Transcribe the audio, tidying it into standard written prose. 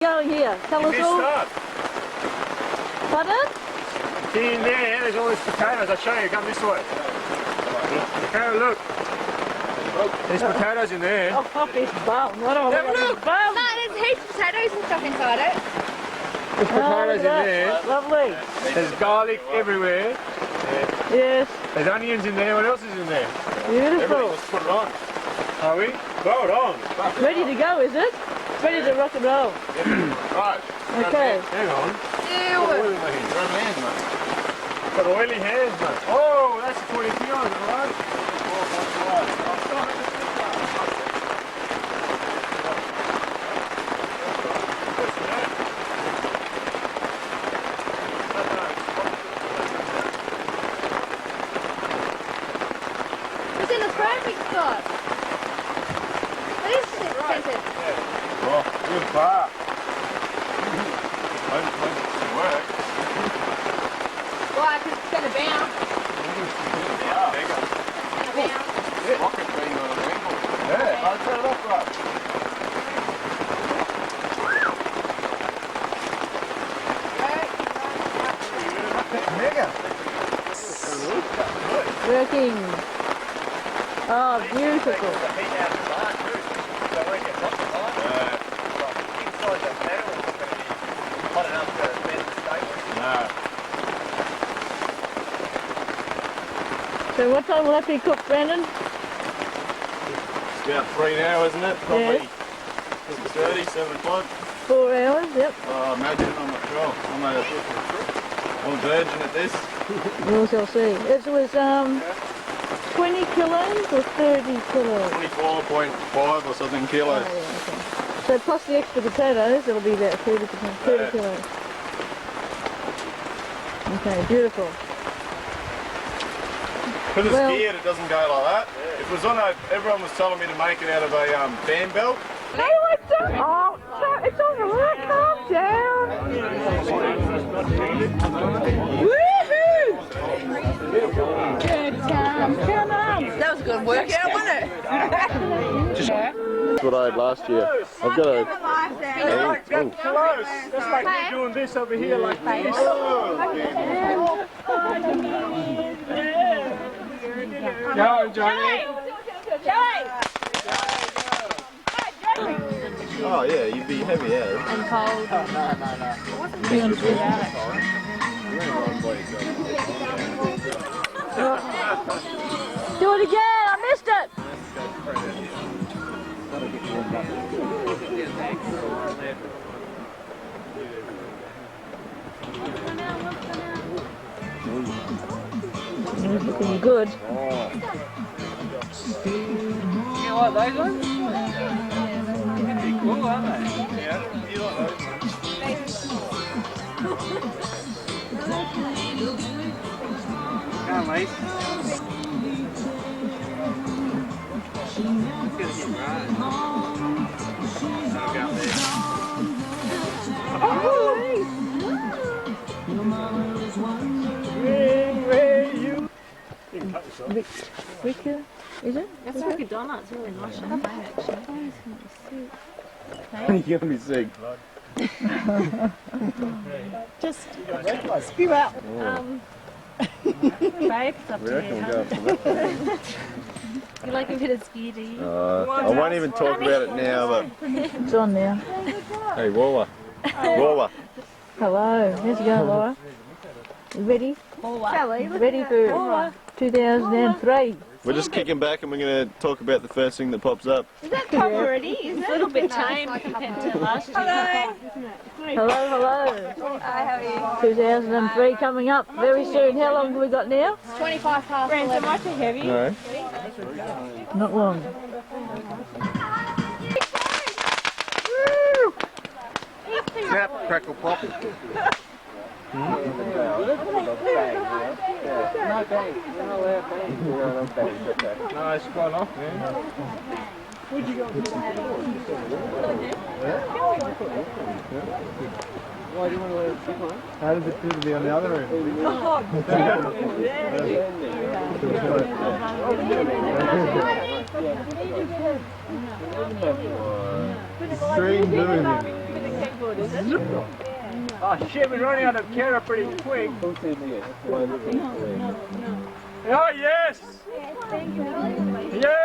Going here. Tell us all. Pardon? See in there's all these potatoes. I'll show you. Come this way. Okay, look. There's potatoes in there. Oh, pop this bum. What do I Have a look. Bum. No, there's heaps of potatoes and stuff inside it. There's potatoes in there. Lovely. There's garlic everywhere. Yes. There's onions in there. What else is in there? Beautiful. Let's put it on. Are we? Throw it on. Ready to go, is it? Ready to rock and roll. Right. Okay. Hang on. Ew. Got oily hands, mate. Oh, that's 20 kilos, alright? It's in the perfect spot. What is it? Scented? Oh, good bar. Won't work. Why? Because it's going to bounce. Yeah. It's going to bounce. Rocket bean on a ankle. Yeah, I'll turn it off right. Mega. Working. Oh, beautiful. So what time will that be cooked, Brandon? It's about 3 now, isn't it? Probably 6:30, 7 o'clock. 4 hours, yep. Imagine, I'm not sure. I'm a virgin at this. We shall see. It was 20 kilos or 30 kilos? 24.5 or something kilos. Oh, yeah, okay. So plus the extra potatoes, it'll be about 30 kilos. Okay, beautiful. Because it's geared, it doesn't go like that. If it was on a, everyone was telling me to make it out of a fan belt. No, I don't. Oh, it's all right. Calm down. Woohoo! Good time. Come on. That was a good workout, wasn't it? That's what I had last year. I've got a... Get close. That's like me doing this over here like this. Go, Johnny. Oh yeah, you'd be heavy, yeah. and cold. No. Do it again. I missed it. It's looking good. You like those ones? Pretty cool, aren't they? Yeah, you like those ones. Come on, mate. Ricker, is it? That's like a donut. It's really nice. You're gonna be sick. Just spew out. Babe, it's up We to reckon you. we'll go for that. You like a bit of speed, do you? I won't even talk about it now, but... It's on now. Hey, Waller. Waller. Hello. How's it going, Laura? You ready? Ready for 2003. We're just kicking back and we're going to talk about the first thing that pops up. Is that top already? It's a little bit tame compared to last year. Hello. Hi, how are you? 2003 coming up very soon. How long have we got now? 25 past 11. Am I too heavy? No. Not long. Snap, crackle, pop. No it's gone off, man. Where'd you go? Why do you want to let it sit on? How does it feel to be on the other end? Extreme moving. Oh shit, we're running out of carrot pretty quick. Oh yes! Yes!